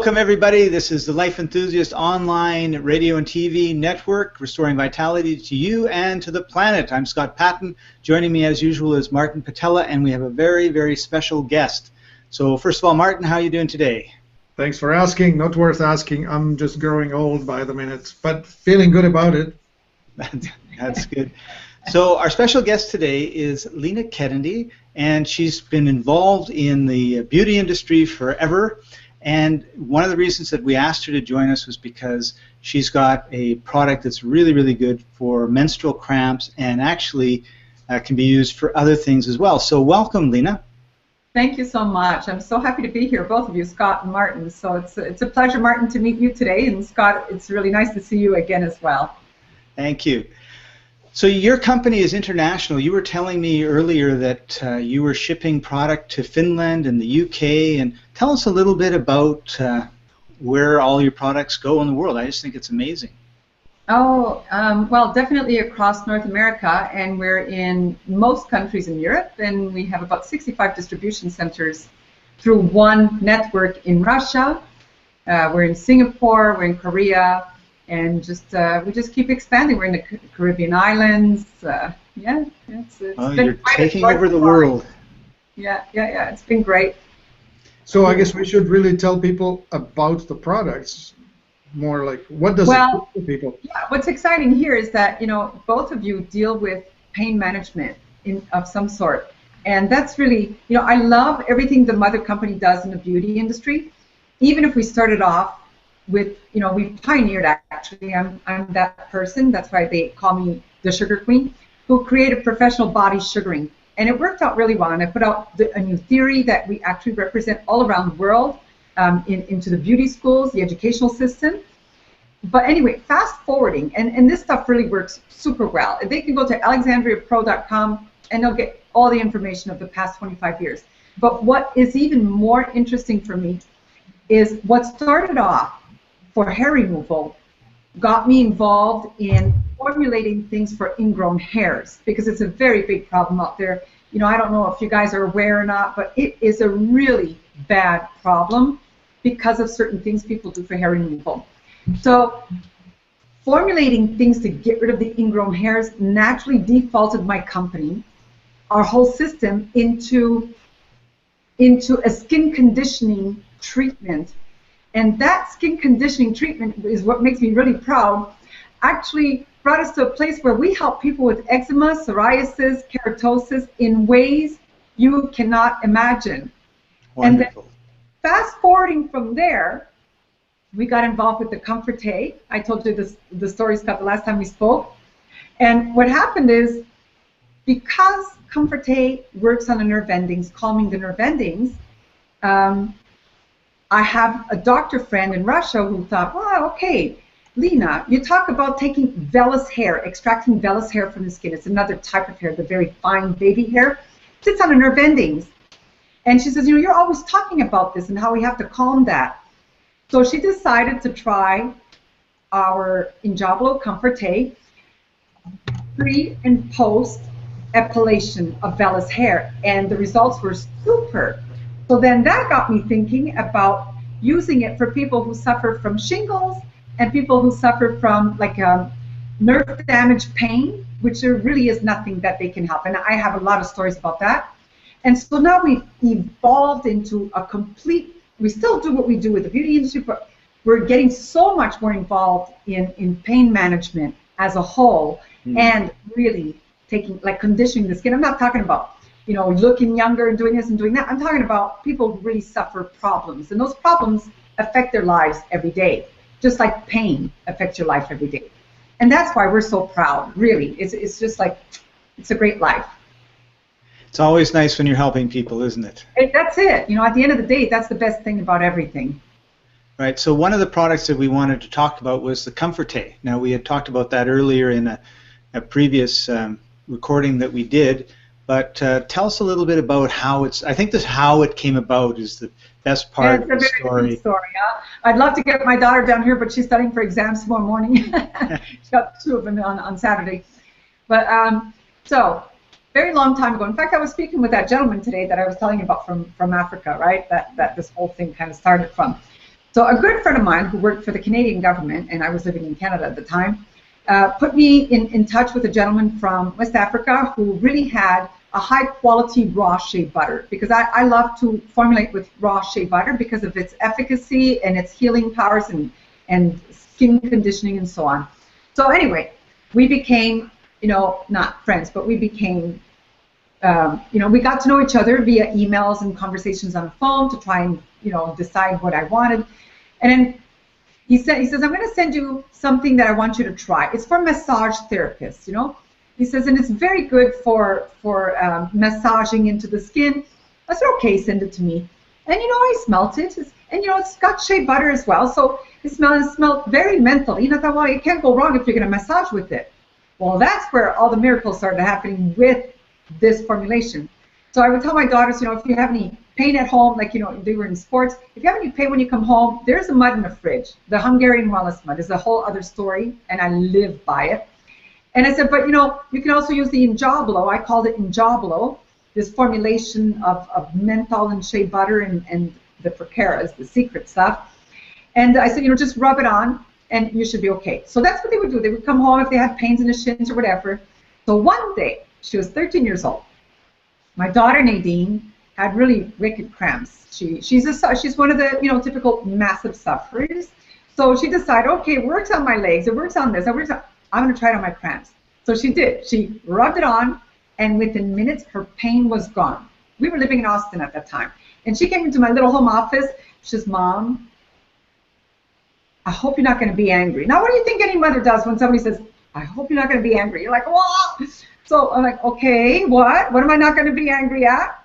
Welcome everybody. This is the Life Enthusiast online radio and TV network, restoring vitality to you and to the planet. I'm Scott Patton. Joining me as usual is Martin Patella, and we have a very, very special guest. So first of all, Martin, how are you doing today? Thanks for asking. Not worth asking. I'm just growing old by the minute, but feeling good about it. That's good. So our special guest today is Lena Kennedy, and she's been involved in the beauty industry forever. And one of the reasons that we asked her to join us was because she's got a product that's really, really good for menstrual cramps and actually can be used for other things as well. So welcome, Lena. Thank you so much. I'm so happy to be here, both of you, Scott and Martin. So it's a pleasure, Martin, to meet you today. And Scott, it's really nice to see you again as well. Thank you. So your company is international. You were telling me earlier that you were shipping product to Finland and the UK, and tell us a little bit about where all your products go in the world. I just think it's amazing. Oh, well, definitely across North America, and we're in most countries in Europe, and we have about 65 distribution centers through one network in Russia. We're in Singapore, we're in Korea, and we just keep expanding. We're in the Caribbean islands. Yeah, it's been you're taking over the world. Yeah. It's been great. So I guess we should really tell people about the products. More like, what does it do for people? Yeah, what's exciting here is that both of you deal with pain management of some sort, and that's really I love everything the mother company does in the beauty industry. Even if we started off with, we've pioneered, actually. I'm that person, that's why they call me the Sugar Queen, who created professional body sugaring. And it worked out really well, and I put out a new theory that we actually represent all around the world into the beauty schools, the educational system. But anyway, fast forwarding, and this stuff really works super well. They can go to alexandriapro.com and they'll get all the information of the past 25 years. But what is even more interesting for me is what started off for hair removal got me involved in formulating things for ingrown hairs, because it's a very big problem out there. I don't know if you guys are aware or not, but it is a really bad problem because of certain things people do for hair removal. So formulating things to get rid of the ingrown hairs naturally defaulted my company, our whole system, into a skin conditioning treatment. And that skin conditioning treatment is what makes me really proud. Actually brought us to a place where we help people with eczema, psoriasis, keratosis in ways you cannot imagine. Wonderful. And then fast forwarding from there, we got involved with the Comforté. I told you the story, Scott, the last time we spoke. And what happened is, because Comforté works on the nerve endings, calming the nerve endings, I have a doctor friend in Russia who thought, well, okay, Lena, you talk about taking vellus hair, extracting vellus hair from the skin. It's another type of hair, the very fine baby hair. It sits on the nerve endings. And she says, you're always talking about this and how we have to calm that. So she decided to try our Injablo Comforté pre and post epilation of vellus hair, and the results were super. So then that got me thinking about using it for people who suffer from shingles and people who suffer from nerve damage pain, which there really is nothing that they can help. And I have a lot of stories about that. And so now we've evolved into a complete, we still do what we do with the beauty industry, but we're getting so much more involved in pain management as a whole, and really taking, conditioning the skin. I'm not talking about looking younger and doing this and doing that. I'm talking about people who really suffer problems, and those problems affect their lives every day, just like pain affects your life every day. And that's why we're so proud, really. It's just it's a great life. It's always nice when you're helping people, isn't it? That's it. At the end of the day, that's the best thing about everything. Right. So one of the products that we wanted to talk about was the Comforté. Now, we had talked about that earlier in a previous recording that we did. But tell us a little bit about how I think how it came about is the best part of the story. It's a very good story. I'd love to get my daughter down here, but she's studying for exams tomorrow morning. She's got 2 of them on Saturday. But so, very long time ago. In fact, I was speaking with that gentleman today that I was telling you about from Africa, right? That this whole thing kind of started from. So a good friend of mine who worked for the Canadian government, and I was living in Canada at the time, put me in touch with a gentleman from West Africa who really had a high quality raw shea butter, because I love to formulate with raw shea butter because of its efficacy and its healing powers and skin conditioning and so on. So anyway, we became, not friends, but we became, we got to know each other via emails and conversations on the phone to try and, decide what I wanted. And then he says, I'm going to send you something that I want you to try. It's for massage therapists, He says, and it's very good for massaging into the skin. I said, okay, send it to me. And, I smelt it. And, it's got shea butter as well. So it smelled very menthol. I thought, well, it can't go wrong if you're going to massage with it. Well, that's where all the miracles started happening with this formulation. So I would tell my daughters, if you have any pain at home, like, they were in sports, if you have any pain when you come home, there's a mud in the fridge. The Hungarian wellness mud is a whole other story, and I live by it. And I said, but, you can also use the Injablo. I called it Injablo, this formulation of menthol and shea butter and the Procaras, the secret stuff. And I said, just rub it on, and you should be okay. So that's what they would do. They would come home if they had pains in the shins or whatever. So one day, she was 13 years old. My daughter Nadine had really wicked cramps. She's one of the typical massive sufferers. So she decided, okay, it works on my legs, it works on this, I'm going to try it on my cramps. So she did. She rubbed it on, and within minutes, her pain was gone. We were living in Austin at that time. And she came into my little home office. She says, Mom, I hope you're not going to be angry. Now, what do you think any mother does when somebody says, I hope you're not going to be angry? You're like, whoa! So I'm like, okay, what? What am I not going to be angry at?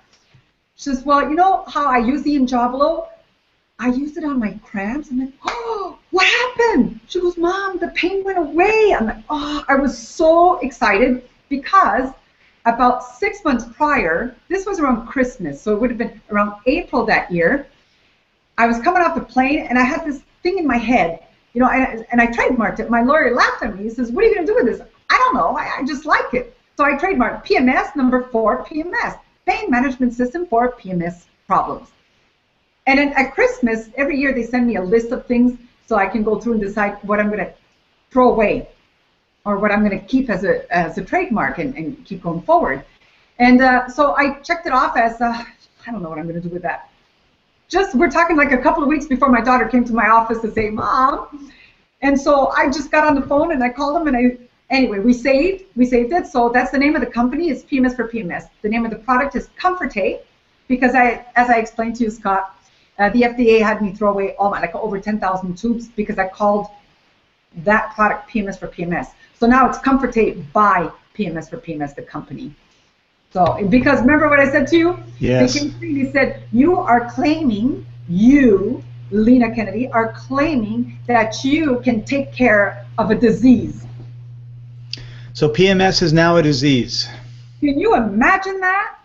She says, well, you know how I use the Injablo? I used it on my cramps. I'm like, oh, what happened? She goes, Mom, the pain went away. I'm like, oh, I was so excited because about 6 months prior, this was around Christmas, so it would have been around April that year, I was coming off the plane and I had this thing in my head, and I trademarked it. My lawyer laughed at me. He says, what are you going to do with this? I don't know. I just like it. So I trademarked PMS number 4, PMS, Pain Management System for PMS Problems. And then at Christmas, every year they send me a list of things so I can go through and decide what I'm going to throw away or what I'm going to keep as a trademark and keep going forward. And so I checked it off as, I don't know what I'm going to do with that. We're talking like a couple of weeks before my daughter came to my office to say, Mom. And so I just got on the phone and I called them and anyway, we saved it. So that's the name of the company. It's PMS for PMS. The name of the product is Comfortate, because as I explained to you, Scott, the FDA had me throw away over 10,000 tubes because I called that product PMS for PMS. So now it's Comfortate by PMS for PMS, the company. So because remember what I said to you? Yes. They said you are claiming, Lena Kennedy, are claiming that you can take care of a disease. So PMS is now a disease. Can you imagine that?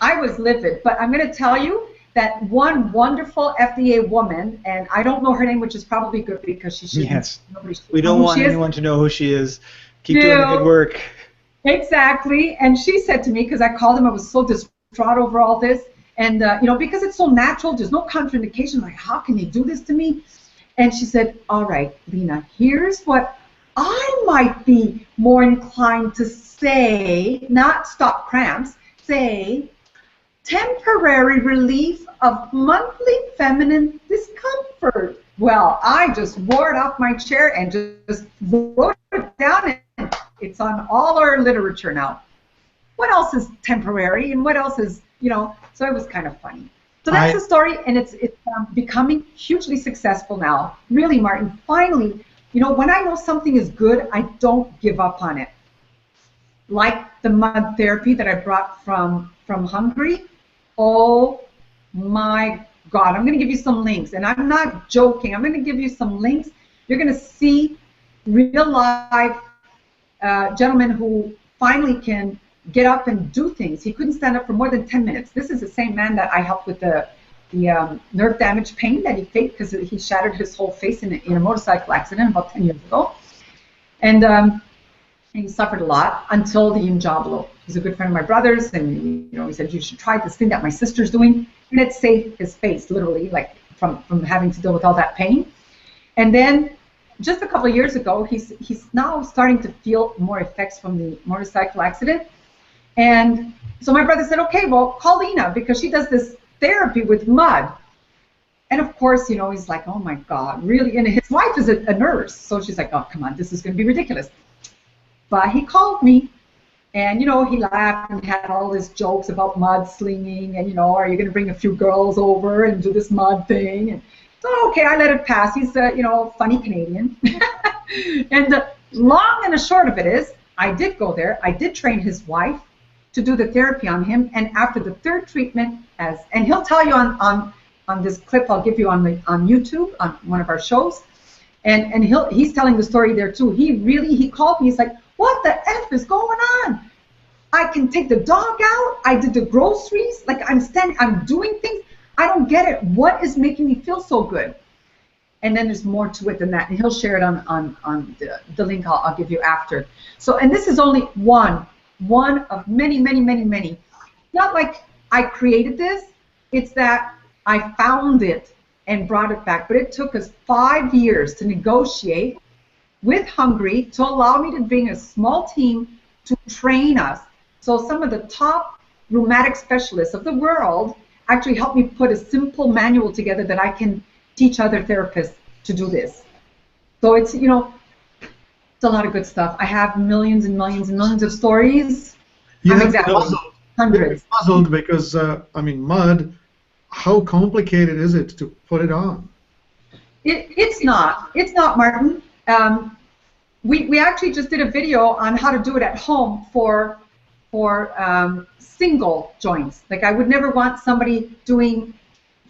I was livid, but I'm going to tell you that one wonderful FDA woman, and I don't know her name, which is probably good because she shouldn't. Yes. We don't want anyone to know who she is. Keep doing the good work. Exactly. And she said to me, because I called him, I was so distraught over all this, and because it's so natural, there's no contraindication. Like, how can you do this to me? And she said, all right, Lena, here's what I might be more inclined to say, not stop cramps, say temporary relief of monthly feminine discomfort. Well, I just wore it off my chair and just wrote it down, and it's on all our literature now. What else is temporary and what else is, so it was kind of funny. So that's the story, and it's becoming hugely successful now. Really, Martin, finally, when I know something is good, I don't give up on it. Like the mud therapy that I brought from Hungary. Oh my God, I'm going to give you some links, and I'm not joking. I'm going to give you some links. You're going to see real live gentlemen who finally can get up and do things. He couldn't stand up for more than 10 minutes. This is the same man that I helped with the nerve damage pain that he faked because he shattered his whole face in a motorcycle accident about 10 years ago. And he suffered a lot until the Injablo. He's a good friend of my brother's, and he said, you should try this thing that my sister's doing, and it saved his face, literally, like from having to deal with all that pain. And then just a couple of years ago, he's now starting to feel more effects from the motorcycle accident. And so my brother said, okay, well, call Lena, because she does this therapy with mud. And of course, you know, he's like, oh my God, really? And his wife is a nurse, so she's like, oh, come on, this is going to be ridiculous. But he called me, and, you know, he laughed and had all his jokes about mud slinging, and, you know, are you going to bring a few girls over and do this mud thing? And so, okay, I let it pass. He's a, you know, funny Canadian. And the long and the short of it is, I did go there. I did train his wife to do the therapy on him, and after the third treatment, and he'll tell you on this clip I'll give you on YouTube on one of our shows, and he's telling the story there too. He called me. He's like, what the F is going on? I can take the dog out. I did the groceries. Like I'm doing things. I don't get it. What is making me feel so good? And then there's more to it than that, and he'll share it on the link I'll give you after. So, and this is only one of many, many, many, many. Not like I created this. It's that I found it and brought it back. But it took us 5 years to negotiate with Hungary to allow me to bring a small team to train us. So some of the top rheumatic specialists of the world actually helped me put a simple manual together that I can teach other therapists to do this. So it's, you know, it's a lot of good stuff. I have millions and millions and millions of stories. You have hundreds. Puzzled because, I mean, mud, how complicated is it to put it on? It's not, Martin. We actually just did a video on how to do it at home for single joints. Like I would never want somebody doing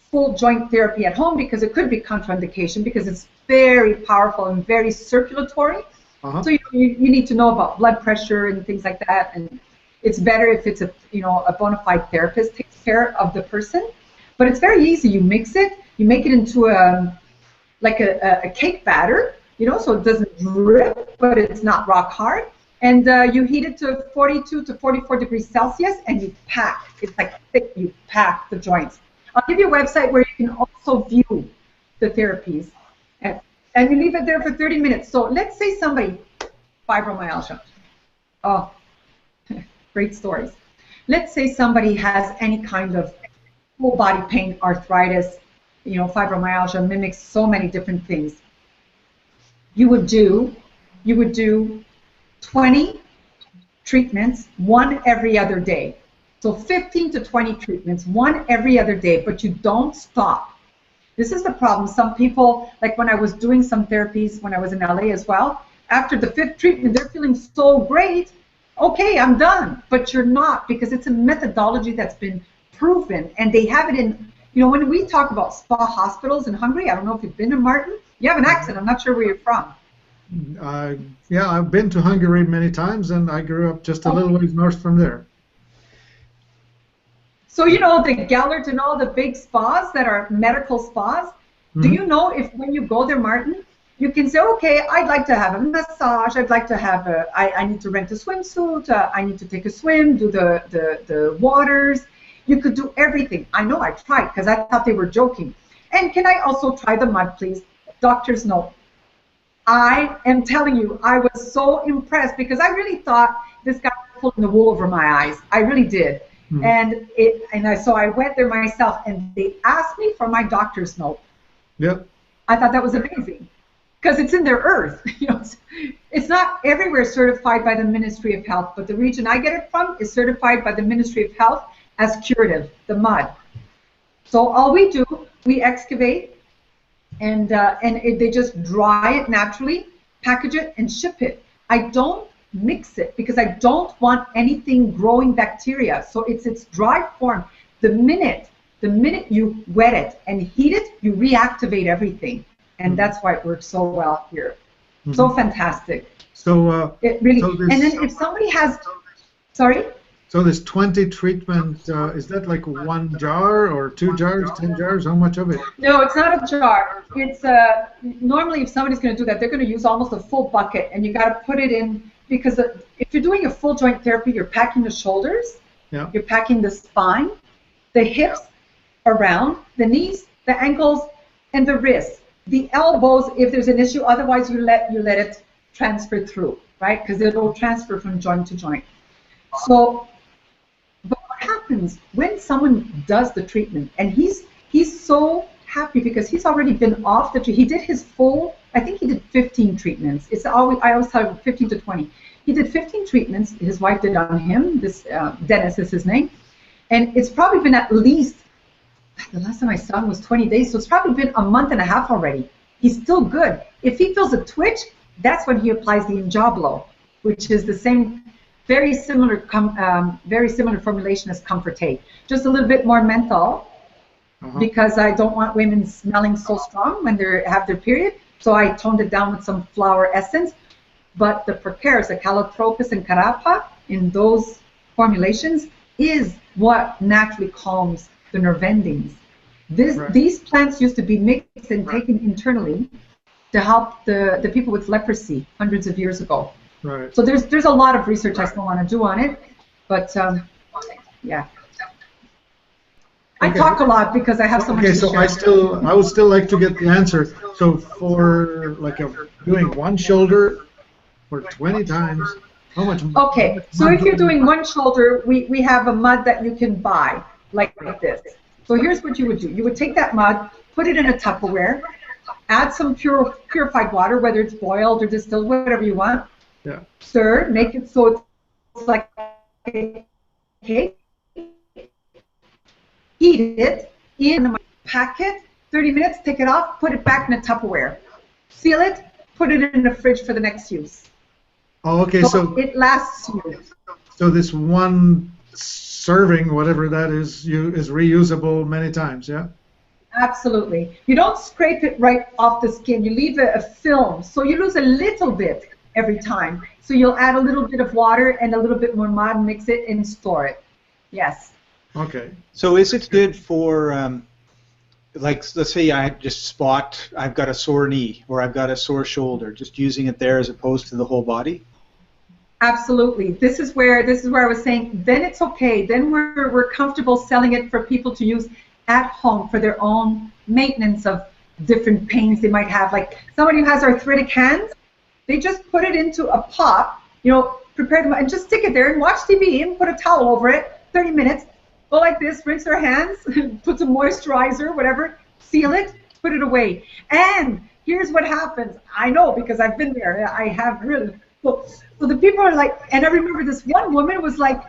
full joint therapy at home because it could be contraindication because it's very powerful and very circulatory. So you need to know about blood pressure and things like that, and it's better if it's a bona fide therapist takes care of the person. But it's very easy. You mix it, you make it into a cake batter, you know, so it doesn't drip, but it's not rock hard. And you heat it to 42 to 44 degrees Celsius, and you pack. It's like thick. You pack the joints. I'll give you a website where you can also view the therapies, and you leave it there for 30 minutes. So let's say somebody, fibromyalgia. Oh, great stories. Let's say somebody has any kind of full body pain, arthritis, you know, fibromyalgia mimics so many different things. You would do 20 treatments, one every other day. So 15 to 20 treatments, one every other day, but you don't stop. This is the problem. Some people, like when I was doing some therapies when I was in LA as well, after the 5th treatment, they're feeling so great. Okay, I'm done. But you're not, because it's a methodology that's been proven, and they have it in, you know, when we talk about spa hospitals in Hungary, I don't know if you've been to Martin. You have an accent. I'm not sure where you're from. Yeah, I've been to Hungary many times, and I grew up just a little ways north from there. So, you know, the Gellert and all the big spas that are medical spas, do you know if when you go there, Martin, you can say, okay, I'd like to have a massage, I'd like to have I need to rent a swimsuit, I need to take a swim, do the waters. You could do everything. I know I tried because I thought they were joking. And can I also try the mud, please? Doctor's note. I am telling you, I was so impressed because I really thought this guy was pulling the wool over my eyes. I really did. So I went there myself, and they asked me for my doctor's note. Yep. I thought that was amazing because it's in their earth. You know, it's not everywhere certified by the Ministry of Health, but the region I get it from is certified by the Ministry of Health as curative, the mud. So all we do, we excavate, and they just dry it naturally, package it, and ship it. I don't mix it because I don't want anything growing bacteria. So it's its dry form. The minute you wet it and heat it, you reactivate everything, and that's why it works so well here. So fantastic. So it really. And then if somebody has, sorry. So this 20 treatment, is that like 1 jar or 2 jars, 10 jars? How much of it? No, it's not a jar. It's normally if somebody's going to do that, they're going to use almost a full bucket, and you got to put it in because if you're doing a full joint therapy, you're packing the shoulders, you're packing the spine, the hips around, the knees, the ankles, and the wrists. The elbows, if there's an issue, otherwise you let it transfer through, right? Because it'll transfer from joint to joint. So, but what happens when someone does the treatment, and he's so happy because he's already been off the treatment. He did his full, I think he did 15 treatments. I always tell him 15 to 20. He did 15 treatments. His wife did on him. This Dennis is his name, and it's probably been at least, the last time I saw him was 20 days, so it's probably been a month and a half already. He's still good. If he feels a twitch, that's when he applies the Enjablo, which is the same, very similar formulation as Comfortate. Just a little bit more menthol, because I don't want women smelling so strong when they have their period. So I toned it down with some flower essence. But the Procaris, the Calotropis and Carapa, in those formulations, is what naturally calms the nerve endings. These plants used to be mixed and taken internally to help the people with leprosy hundreds of years ago. Right. So there's a lot of research I still want to do on it, but yeah. I talk a lot because I have so much to share. Okay, so I would still like to get the answer. So for like doing one shoulder for 20 times, how much? Okay, so if you're doing one shoulder, we have a mud that you can buy like this. So here's what you would do. You would take that mud, put it in a Tupperware, add some purified water, whether it's boiled or distilled, whatever you want. Yeah. Stir, make it so it's like a cake. Heat it in a packet, 30 minutes, take it off, put it back in a Tupperware. Seal it, put it in the fridge for the next use. Oh, okay, so it lasts you. So this one serving, whatever that is reusable many times, yeah? Absolutely. You don't scrape it right off the skin. You leave a film, so you lose a little bit every time. So you'll add a little bit of water and a little bit more mud, mix it, and store it. Yes. Okay. So is it good for, like, let's say I've got a sore knee or I've got a sore shoulder, just using it there as opposed to the whole body? Absolutely. This is where I was saying, then it's okay. Then we're comfortable selling it for people to use at home for their own maintenance of different pains they might have. Like somebody who has arthritic hands, they just put it into a pot, prepare them and just stick it there and watch TV and put a towel over it, 30 minutes. Go like this, rinse their hands, put some moisturizer, whatever, seal it, put it away. And here's what happens. I know because I've been there. I have really. So the people are like, and I remember this one woman was like,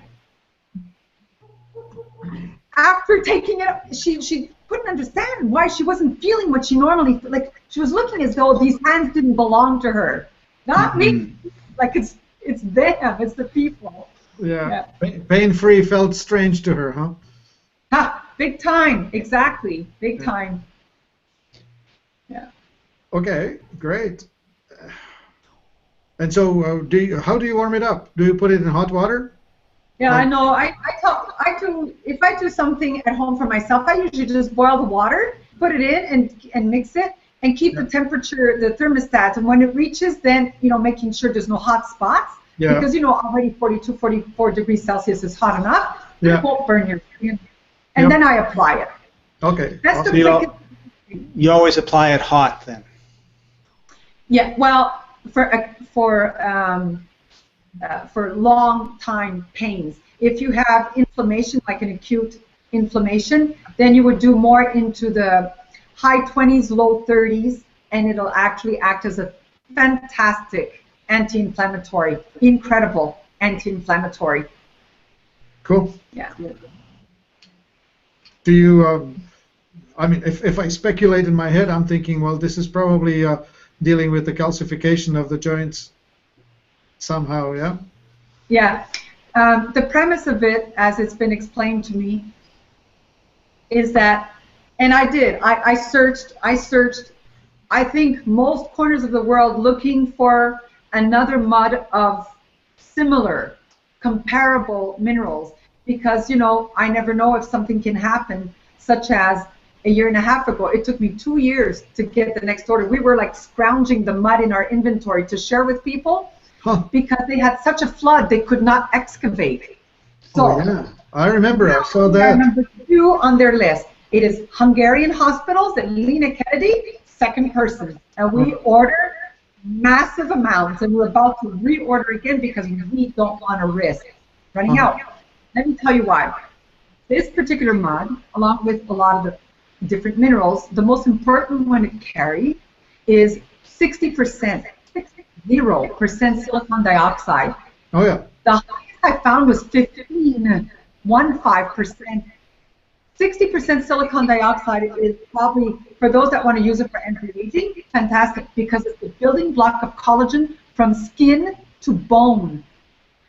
after taking it, she couldn't understand why she wasn't feeling what she normally, like she was looking as though these hands didn't belong to her. Not me. Like it's them, it's the people. Yeah. Pain-free felt strange to her, huh? Ha! Big time. Exactly. Big time. Yeah. Okay. Great. And so, how do you warm it up? Do you put it in hot water? Yeah, I know. If I do something at home for myself, I usually just boil the water, put it in, and mix it, and keep the temperature, the thermostat. And when it reaches, then making sure there's no hot spots. Yeah. Because already 42, 44 degrees Celsius is hot enough. It won't burn your skin. And then I apply it. Okay. That's so you always apply it hot then. Yeah. Well, for long time pains, if you have inflammation, like an acute inflammation, then you would do more into the high 20s, low 30s, and it'll actually act as a fantastic anti-inflammatory, incredible anti-inflammatory. Cool. Yeah. Do you, I mean, if I speculate in my head, I'm thinking, well, this is probably dealing with the calcification of the joints somehow, yeah? Yeah. The premise of it, as it's been explained to me, is that, and I searched, I think most corners of the world looking for another mud of similar, comparable minerals, because I never know if something can happen, such as a year and a half ago. It took me 2 years to get the next order. We were like scrounging the mud in our inventory to share with people because they had such a flood they could not excavate. So yeah, I remember. I saw that. Number 2 on their list. It is Hungarian hospitals and Lena Kennedy, second person. And we order massive amounts, and we're about to reorder again because we don't want to risk running out. Let me tell you why. This particular mud, along with a lot of the different minerals, the most important one to carry is 60%, 60% silicon dioxide. Oh, yeah. The highest I found was 15%. 60% silicon dioxide is probably, for those that want to use it for anti-aging, fantastic, because it's the building block of collagen from skin to bone,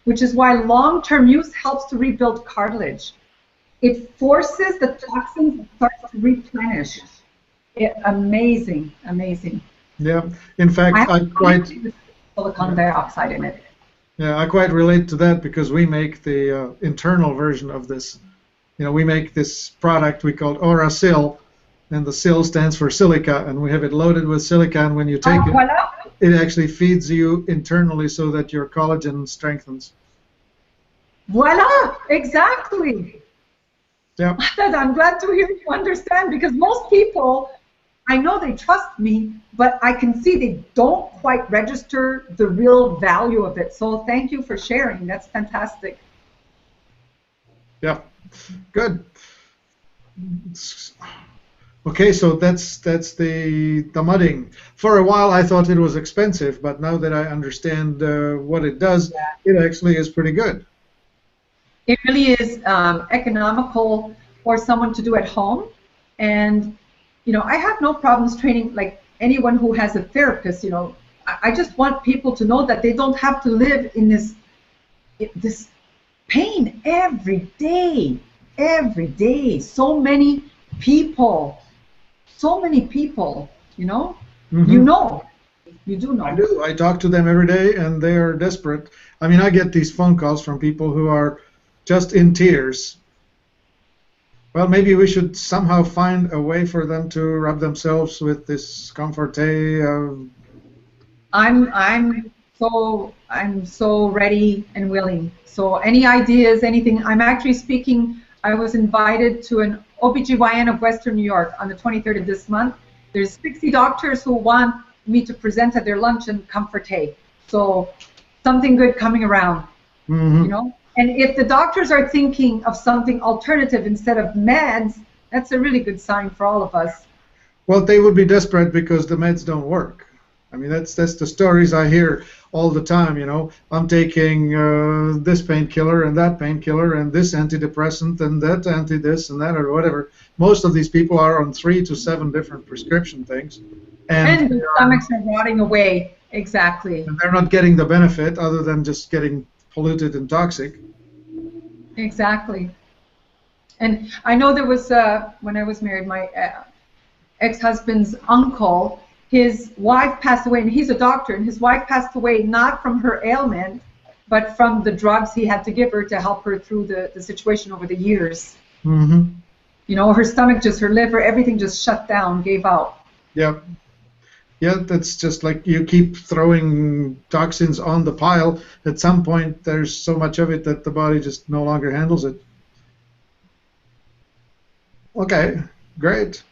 which is why long-term use helps to rebuild cartilage. It forces the toxins to start to replenish. Amazing, amazing. Yeah. In fact, I quite silicon dioxide in it. Yeah, I quite relate to that because we make the internal version of this. You know, we make this product we call Orasil, and the SIL stands for silica, and we have it loaded with silica, and when you take Voilà. it actually feeds you internally so that your collagen strengthens. Voila, exactly. Yeah. I'm glad to hear you understand, because most people, I know they trust me, but I can see they don't quite register the real value of it. So thank you for sharing. That's fantastic. Yeah. Good. Okay, so that's the mudding. For a while, I thought it was expensive, but now that I understand what it does, it actually is pretty good. It really is economical for someone to do at home, and you know, I have no problems training like anyone who has a therapist. You know, I just want people to know that they don't have to live in this pain every day. Every day, so many people, you know. Mm-hmm. You do know. I do. I talk to them every day, and they are desperate. I mean, I get these phone calls from people who are just in tears. Well, maybe we should somehow find a way for them to rub themselves with this Comforté. I'm so ready and willing. So any ideas, anything? I'm actually speaking. I was invited to an OBGYN of Western New York on the 23rd of this month. There's 60 doctors who want me to present at their luncheon Comforté. So something good coming around, Mm-hmm. you know. And if the doctors are thinking of something alternative instead of meds, that's a really good sign for all of us. Well, they would be desperate because the meds don't work. I mean, that's the stories I hear all the time. You know, I'm taking this painkiller and that painkiller and this antidepressant and that anti-this and that or whatever. Most of these people are on 3 to 7 different prescription things, And the stomachs are rotting away. Exactly. And they're not getting the benefit other than just getting polluted and toxic. Exactly. And I know there was, when I was married, my ex-husband's uncle, his wife passed away, and he's a doctor, and his wife passed away not from her ailment, but from the drugs he had to give her to help her through the situation over the years. Mm-hmm. You know, her stomach, just her liver, everything just shut down, gave out. Yep. Yeah, that's just like you keep throwing toxins on the pile. At some point, there's so much of it that the body just no longer handles it. Okay, great.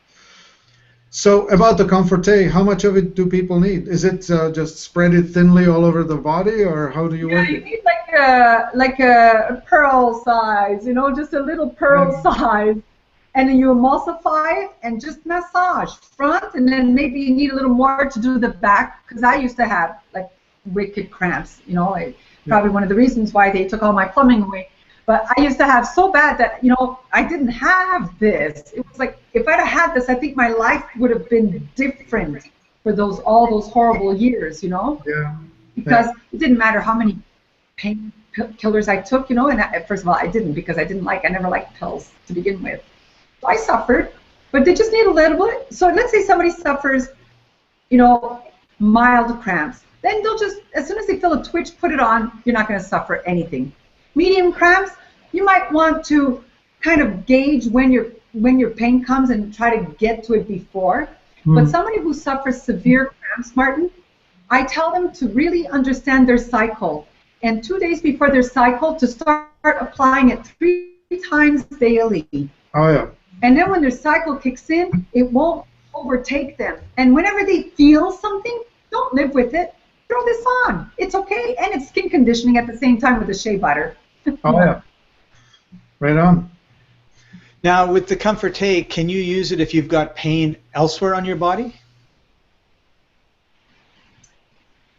So about the Comforté, how much of it do people need? Is it just spread it thinly all over the body, or how do you work You it? need like a pearl size, you know, just a little pearl size. And then you emulsify it and just massage front, and then maybe you need a little more to do the back, because I used to have like wicked cramps, you know, probably one of the reasons why they took all my plumbing away. But I used to have so bad that, you know, I didn't have this. It was like, if I'd have had this, I think my life would have been different for all those horrible years, you know? Yeah. Because it didn't matter how many painkillers I took, you know, and first of all, I didn't, because I never liked pills to begin with. So I suffered, but they just need a little bit. So let's say somebody suffers, you know, mild cramps. Then they'll just, as soon as they feel a twitch, put it on. You're not going to suffer anything. Medium cramps, you might want to kind of gauge when your pain comes and try to get to it before. But somebody who suffers severe cramps, Martin, I tell them to really understand their cycle. And 2 days before their cycle, to start applying it 3 times daily. Oh, yeah. And then when their cycle kicks in, it won't overtake them. And whenever they feel something, don't live with it. Throw this on. It's okay. And it's skin conditioning at the same time with the shea butter. Oh, yeah. Right on. Now, with the Comforté, can you use it if you've got pain elsewhere on your body?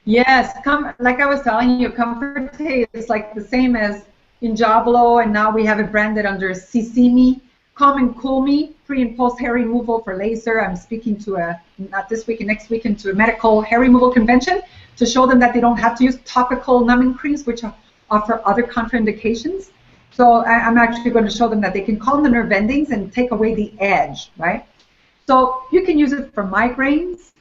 Yes, like I was telling you, Comforté is like the same as Injablo, and now we have it branded under Sisimi. Calm and Cool Me, pre and post hair removal for laser. I'm speaking to not this week and next weekend, to a medical hair removal convention to show them that they don't have to use topical numbing creams, which offer other contraindications. So I'm actually going to show them that they can calm the nerve endings and take away the edge, right? So you can use it for migraines,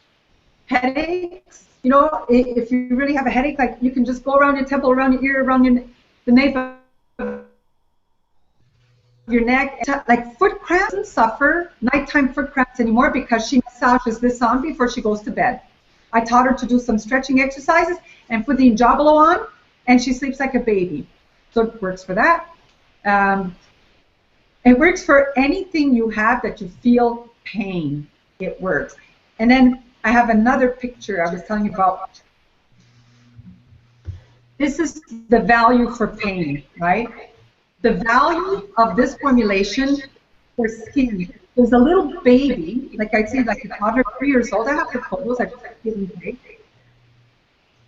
headaches. You know, if you really have a headache, like you can just go around your temple, around your ear, around the nape of your neck. Like foot cramps, doesn't suffer nighttime foot cramps anymore because she massages this on before she goes to bed. I taught her to do some stretching exercises and put the Injablo on, and she sleeps like a baby. So it works for that. It works for anything you have that you feel pain. It works. And then I have another picture I was telling you about. This is the value for pain, right? The value of this formulation for skin. There's a little baby, like I say, like a toddler, 3 years old. I have the photos. I just didn't take.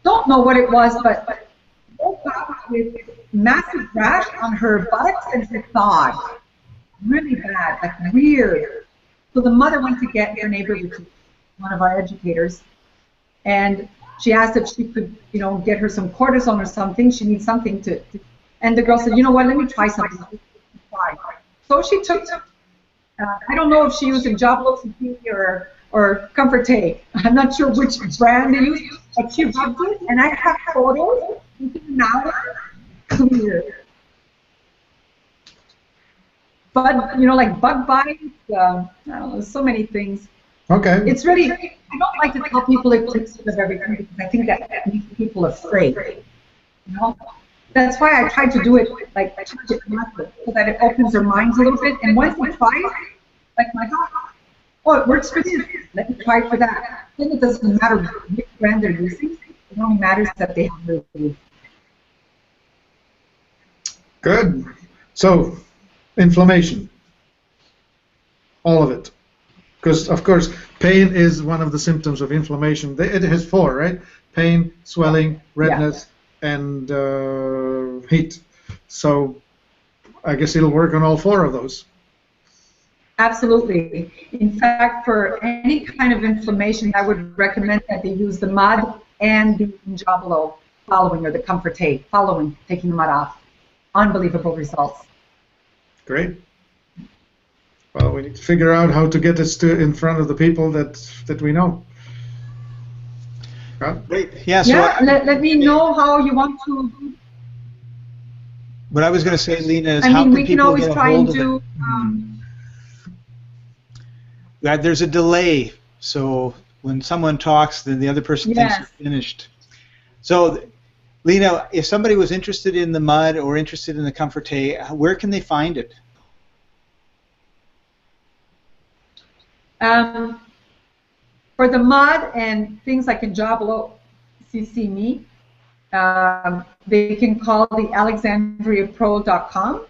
Don't know what it was, but woke up with massive rash on her buttocks and her thigh. Really bad, like weird. So the mother went to get her neighbor, which is one of our educators, and she asked if she could, you know, get her some cortisone or something. She needs something to and the girl said, you know what, let me try something. So she took, I don't know if she used Injablo or Comforté. I'm not sure which brand they used, but she rubbed it, and I have photos within an hour, clear. But, you know, like bug bites, I don't know, so many things. Okay. It's really, I don't like to tell people it takes of everything because I think that makes people afraid. You know? That's why I try to do it like touch it method, so that it opens their minds a little bit. And once they try it, like my God, oh, it works for this. Let me try it for that. Then it doesn't matter which brand they're using. It only matters that they have the. Good. So, inflammation. All of it. Because, of course, pain is one of the symptoms of inflammation. It has 4, right? Pain, swelling, redness, and heat. So I guess it'll work on all 4 of those. Absolutely. In fact, for any kind of inflammation, I would recommend that they use the mud and the Injablo following, or the Comforté following taking the mud off. Unbelievable results. Great. Well, we need to figure out how to get this in front of the people that we know. Great. Yeah. So let me know how you want to. What I was going to say, Lena, is I how mean, can we can people always get a try and hold of do. it? There's a delay, so when someone talks, then the other person thinks you're finished. So, Lena, if somebody was interested in the mud or interested in the Comforté, where can they find it? For the mud and things like Injablo, Sisimi, they can call the AlexandriaPro.com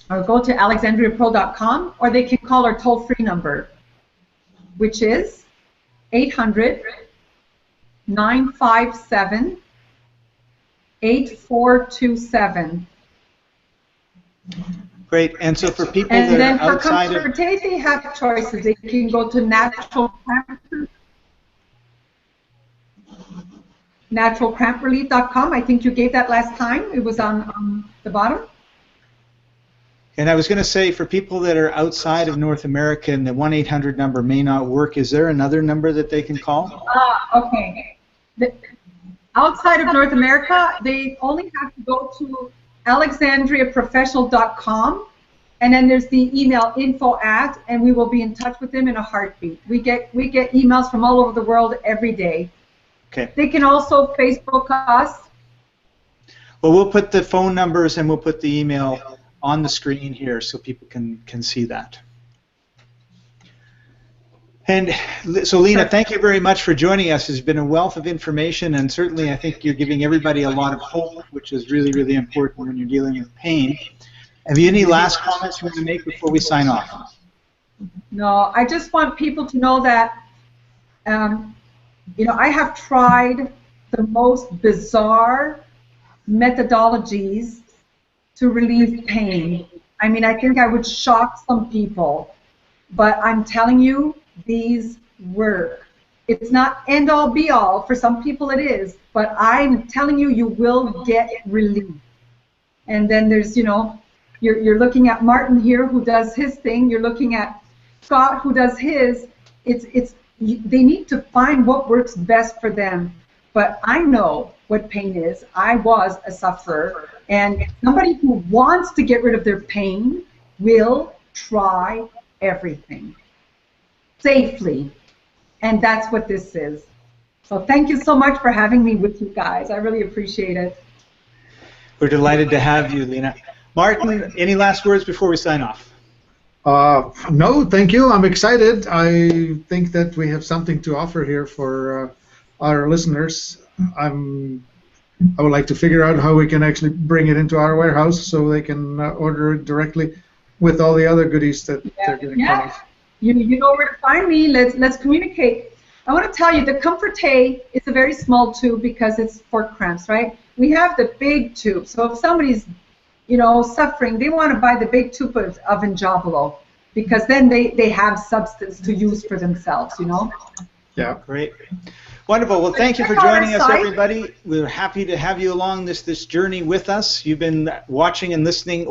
or go to AlexandriaPro.com, or they can call our toll-free number, which is 800-957-8427. Great. And so for people and that then are for outside Comforté, they have choices. They can go to naturalcramprelief.com. I think you gave that last time. It was on the bottom. And I was going to say, for people that are outside of North America and the 1-800 number may not work, is there another number that they can call? Okay. Outside of North America, they only have to go to alexandriaprofessional.com, and then there's the email info@, and we will be in touch with them in a heartbeat. We get emails from all over the world every day. Okay. They can also Facebook us. Well, we'll put the phone numbers and we'll put the email on the screen here so people can see that. And so, Lena, thank you very much for joining us. It's been a wealth of information, and certainly I think you're giving everybody a lot of hope, which is really, really important when you're dealing with pain. Have you any last comments you want to make before we sign off? No, I just want people to know that, I have tried the most bizarre methodologies to relieve pain. I mean, I think I would shock some people, but I'm telling you, these work. It's not end-all be-all. For some people it is, but I'm telling you, you will get relief. And then there's, you're looking at Martin here who does his thing. You're looking at Scott who does his. They need to find what works best for them. But I know what pain is. I was a sufferer, and somebody who wants to get rid of their pain will try everything safely, and that's what this is. So thank you so much for having me with you guys. I really appreciate it. We're delighted to have you, Lena. Martin, any last words before we sign off? No, thank you. I'm excited. I think that we have something to offer here for our listeners. I would like to figure out how we can actually bring it into our warehouse so they can order it directly with all the other goodies that they're getting from us. You know where to find me. Let's communicate. I want to tell you, the Comforté is a very small tube because it's for cramps, right? We have the big tube. So if somebody's, suffering, they want to buy the big tube of Enjabelo because then they have substance to use for themselves, Yeah. Great. Wonderful. Well, thank you for joining us, everybody. We're happy to have you along this journey with us. You've been watching and listening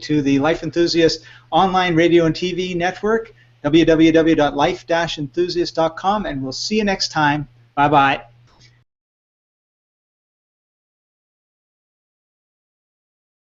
to the Life Enthusiast online radio and TV network, www.life-enthusiast.com, and we'll see you next time. Bye-bye.